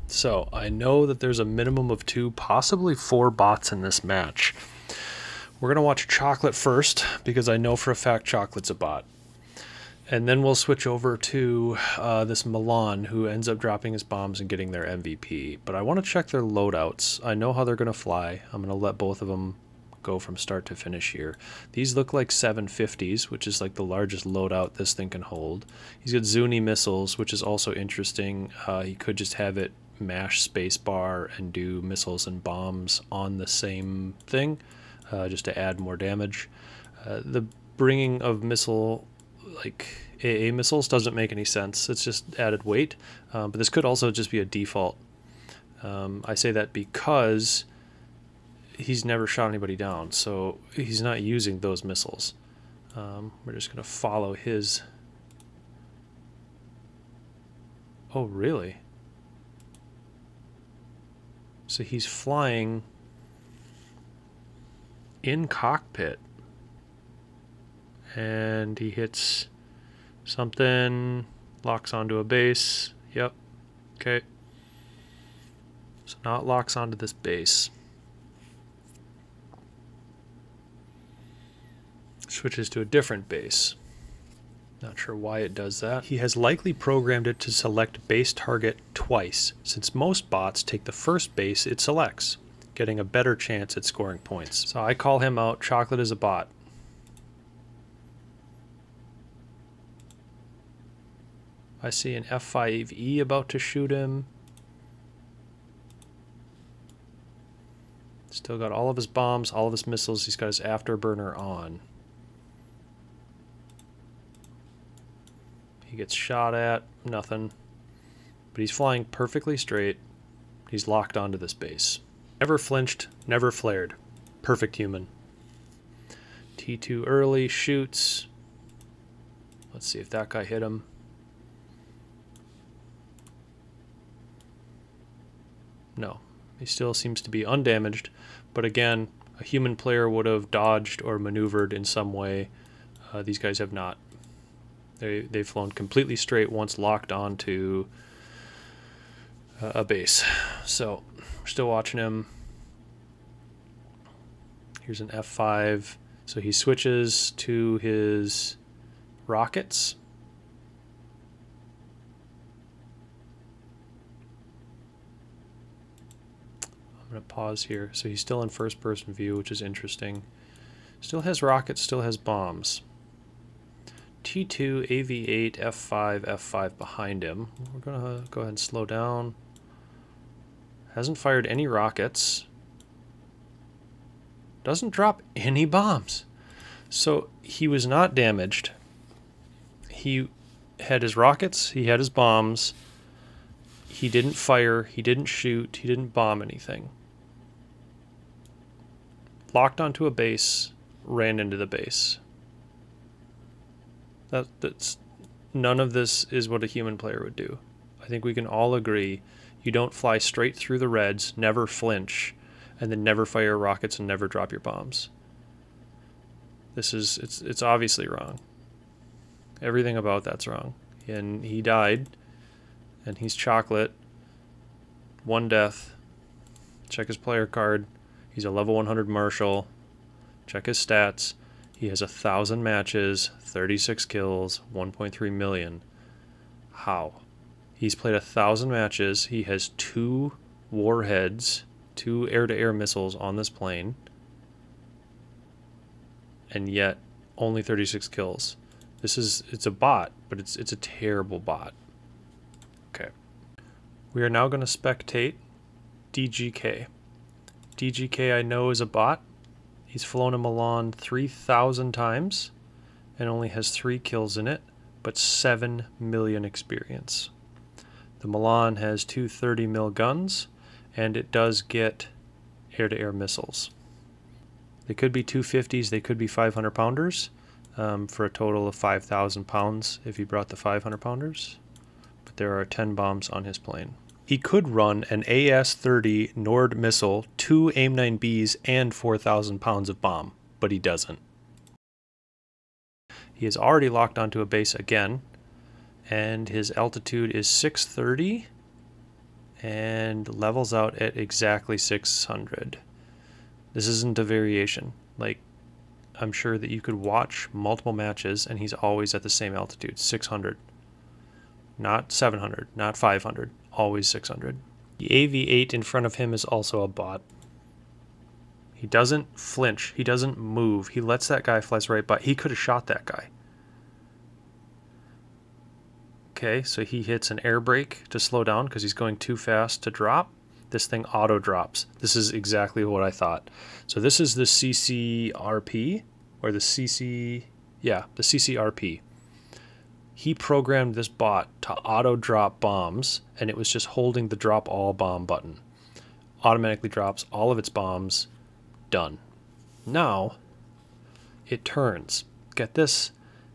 So I know that there's a minimum of 2, possibly 4 bots in this match. We're going to watch Chocolate first, because I know for a fact Chocolate's a bot. And then we'll switch over to this Milan, who ends up dropping his bombs and getting their MVP. But I want to check their loadouts. I know how they're going to fly. I'm going to let both of them go from start to finish here. These look like 750s, which is like the largest loadout this thing can hold. He's got Zuni missiles, which is also interesting. He could just have it mash spacebar and do missiles and bombs on the same thing. Just to add more damage. The bringing of missile, like AA missiles, doesn't make any sense. It's just added weight, but this could also just be a default. I say that because he's never shot anybody down, so he's not using those missiles. We're just going to follow his... Oh, really? So he's flying in cockpit, and he hits something, locks onto a base. Yep. Okay. So now it locks onto this base. Switches to a different base. Not sure why it does that. He has likely programmed it to select base target twice, since most bots take the first base it selects, getting a better chance at scoring points. So I call him out. Chocolate is a bot. I see an F5E about to shoot him. Still got all of his bombs, all of his missiles. He's got his afterburner on. He gets shot at, nothing. But he's flying perfectly straight. He's locked onto this base. Never flinched, never flared. Perfect human. T2 early, shoots. Let's see if that guy hit him. No, he still seems to be undamaged. But again, a human player would have dodged or maneuvered in some way. These guys have not. They've flown completely straight once locked onto a base. So we're still watching him. Here's an F5. So he switches to his rockets. I'm going to pause here. So he's still in first person view, which is interesting. Still has rockets, still has bombs. T2, AV8, F5, F5 behind him. We're going to go ahead and slow down. Hasn't fired any rockets. Doesn't drop any bombs. So he was not damaged. He had his rockets, he had his bombs. He didn't fire, he didn't shoot, he didn't bomb anything. Locked onto a base, ran into the base. That's none of this is what a human player would do. I think we can all agree you don't fly straight through the reds, never flinch, and then never fire rockets and never drop your bombs. It's obviously wrong. Everything about that's wrong. And he died, and he's Chocolate. 1 death. Check his player card. He's a level 100 Marshal. Check his stats. He has 1,000 matches, 36 kills, 1.3 million. How? He's played 1,000 matches. He has 2 warheads, 2 air-to-air missiles on this plane, and yet only 36 kills. It's a bot, but it's a terrible bot. Okay. We are now going to spectate DGK. DGK I know is a bot. He's flown a Milan 3,000 times and only has 3 kills in it, but 7 million experience. The Milan has 2 30 mil guns, and it does get air-to-air missiles. They could be 250s, they could be 500 pounders, for a total of 5,000 pounds if he brought the 500 pounders. But there are 10 bombs on his plane. He could run an AS-30 Nord missile, 2 AIM-9Bs, and 4,000 pounds of bomb, but he doesn't. He is already locked onto a base again, and his altitude is 630, and levels out at exactly 600. This isn't a variation. Like, I'm sure that you could watch multiple matches and he's always at the same altitude, 600. Not 700, not 500, always 600. The AV8 in front of him is also a bot. He doesn't flinch, he doesn't move, he lets that guy fly right by. He could have shot that guy. Okay, so he hits an air brake to slow down because he's going too fast to drop. This thing auto drops. This is exactly what I thought. So this is the CCRP, or the CCRP. He programmed this bot to auto drop bombs, and it was just holding the drop all bomb button. Automatically drops all of its bombs. Done. Now it turns. Get this.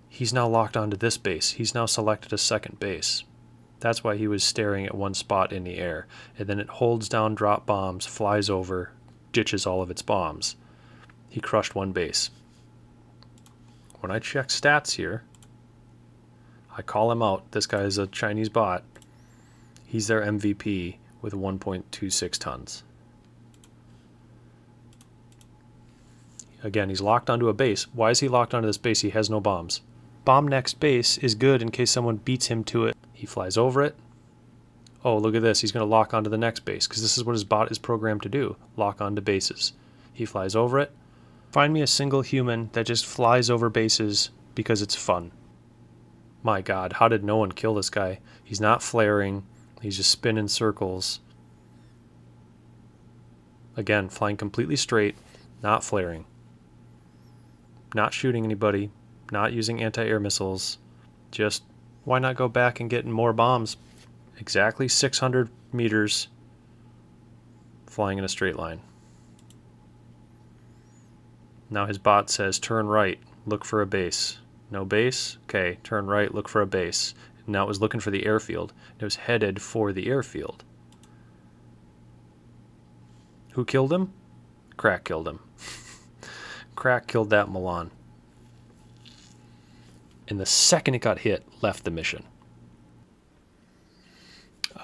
He's now locked onto this base. He's now selected a second base. That's why he was staring at one spot in the air. And then it holds down drop bombs, flies over, ditches all of its bombs. He crushed one base. When I check stats here, I call him out. This guy is a Chinese bot. He's their MVP with 1.26 tons. Again, he's locked onto a base. Why is he locked onto this base? He has no bombs. Bomb next base is good in case someone beats him to it. He flies over it. Oh, look at this. He's going to lock onto the next base because this is what his bot is programmed to do. Lock onto bases. He flies over it. Find me a single human that just flies over bases because it's fun. My God, how did no one kill this guy? He's not flaring. He's just spinning circles. Again, flying completely straight, not flaring. Not shooting anybody. Not using anti-air missiles. Just, why not go back and get more bombs? Exactly 600 meters flying in a straight line. Now his bot says, turn right, look for a base. No base? Okay, turn right, look for a base. Now it was looking for the airfield. It was headed for the airfield. Who killed him? Crack killed him. Crack killed that Milan. And the second it got hit, left the mission.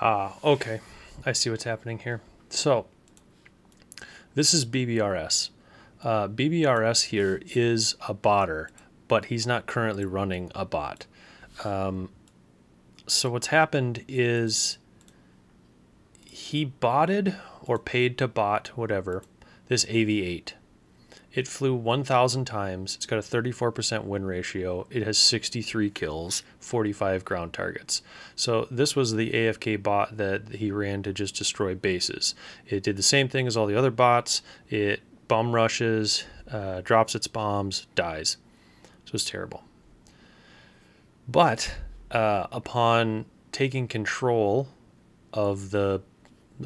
Okay. I see what's happening here. So, this is BBRS. BBRS here is a botter, but he's not currently running a bot. So what's happened is he botted or paid to bot, whatever, this AV8. It flew 1,000 times. It's got a 34% win ratio. It has 63 kills, 45 ground targets. So this was the AFK bot that he ran to just destroy bases. It did the same thing as all the other bots. It bum rushes, drops its bombs, dies. So it's terrible. But upon taking control of the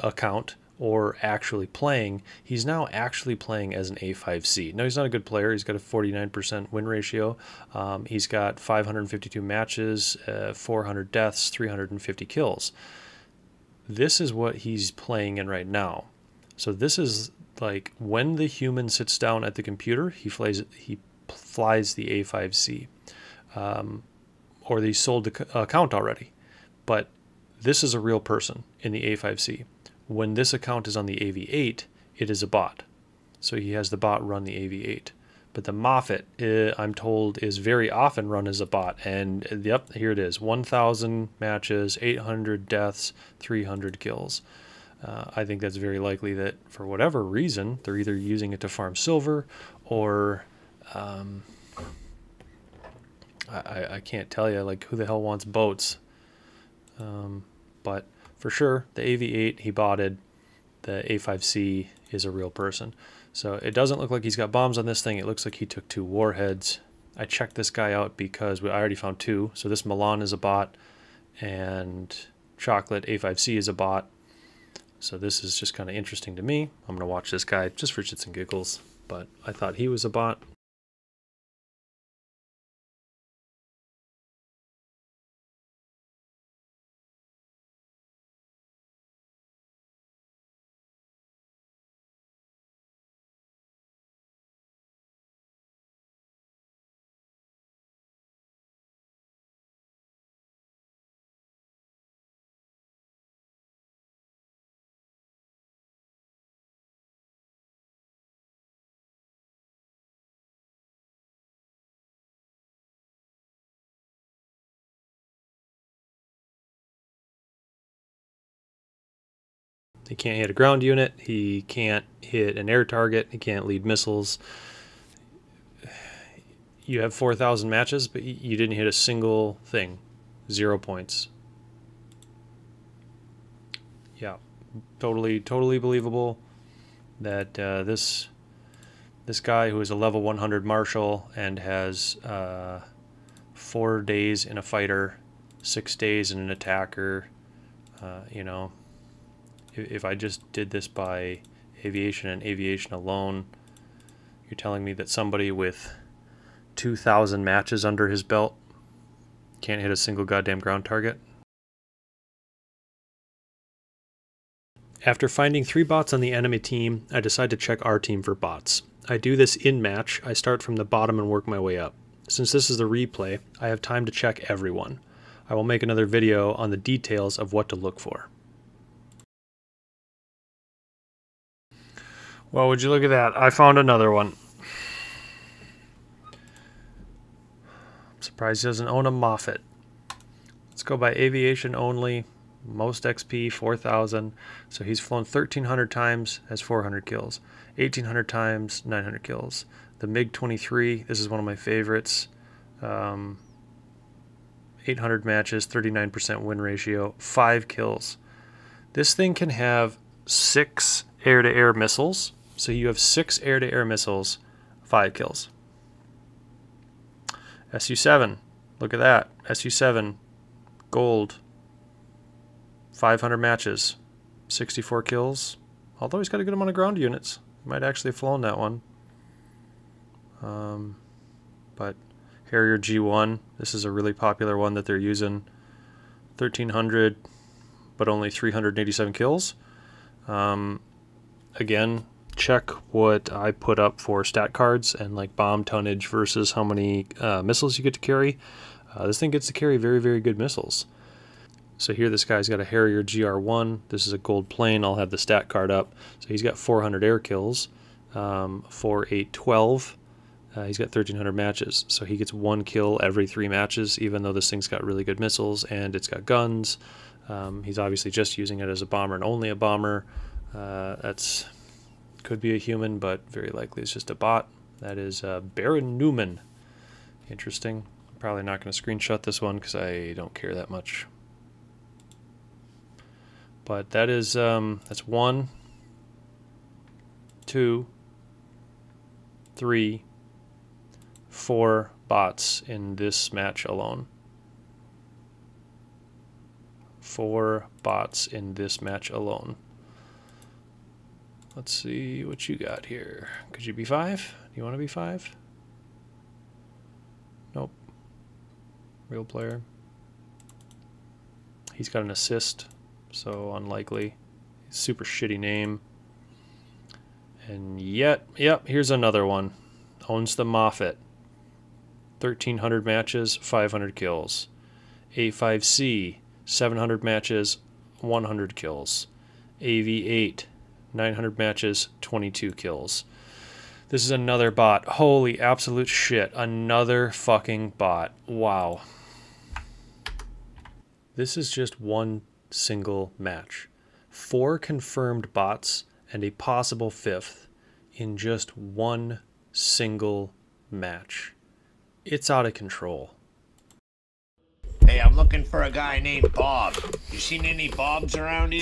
account, or actually playing, he's now actually playing as an A5C. Now, he's not a good player. He's got a 49% win ratio. He's got 552 matches, 400 deaths, 350 kills. This is what he's playing in right now. So this is like when the human sits down at the computer, he flies the A5C. Or they sold the account already. But this is a real person in the A5C. When this account is on the AV8, it is a bot. So he has the bot run the AV8. But the Moffat, I'm told, is very often run as a bot. And yep, here it is. 1,000 matches, 800 deaths, 300 kills. I think that's very likely that for whatever reason, they're either using it to farm silver or... I can't tell you, like, who the hell wants boats? But for sure, the AV8 he botted, the A5C is a real person. So it doesn't look like he's got bombs on this thing. It looks like he took 2 warheads. I checked this guy out because I already found 2. So this Milan is a bot, and Chocolate A5C is a bot. So this is just kind of interesting to me. I'm going to watch this guy just for shits and giggles, but I thought he was a bot. He can't hit a ground unit. He can't hit an air target. He can't lead missiles. You have 4,000 matches, but you didn't hit a single thing. 0 points. Yeah, totally believable that this guy who is a level 100 marshal and has 4 days in a fighter, 6 days in an attacker, you know, if I just did this by aviation and aviation alone, you're telling me that somebody with 2,000 matches under his belt can't hit a single goddamn ground target? After finding 3 bots on the enemy team, I decide to check our team for bots. I do this in match. I start from the bottom and work my way up. Since this is the replay, I have time to check everyone. I will make another video on the details of what to look for. Well, would you look at that? I found another one. I'm surprised he doesn't own a Moffat. Let's go by aviation only. Most XP, 4,000. So he's flown 1,300 times, has 400 kills. 1,800 times, 900 kills. The MiG-23, this is one of my favorites. 800 matches, 39% win ratio, 5 kills. This thing can have 6 air-to-air missiles. So you have 6 air-to-air missiles, 5 kills. Su-7, look at that. Su-7, gold. 500 matches, 64 kills. Although he's got a good amount of ground units. Might actually have flown that one. But Harrier G1, this is a really popular one that they're using. 1,300, but only 387 kills. Again, check what I put up for stat cards and like bomb tonnage versus how many missiles you get to carry. This thing gets to carry very good missiles. So here this guy's got a Harrier GR1. This is a gold plane. I'll have the stat card up. So he's got 400 air kills, 4, 8, 12. He's got 1,300 matches. So he gets 1 kill every 3 matches, even though this thing's got really good missiles and it's got guns. He's obviously just using it as a bomber and only a bomber. That's could be a human, but very likely it's just a bot. That is BaronNewman. Interesting. I'm probably not going to screenshot this one because I don't care that much. But that is that's 1, 2, 3, 4 bots in this match alone. 4 bots in this match alone. Let's see what you got here. Could you be 5? Do you want to be 5? Nope. Real player. He's got an assist, so unlikely. Super shitty name. And yet, yep, here's another one. Owns the Moffat. 1,300 matches, 500 kills. A5C, 700 matches, 100 kills. AV8, 900 matches, 22 kills. This is another bot. Holy absolute shit. Another fucking bot. Wow. This is just one single match. 4 confirmed bots and a possible 5th in just one single match. It's out of control. Hey, I'm looking for a guy named Bob. You seen any Bobs around here?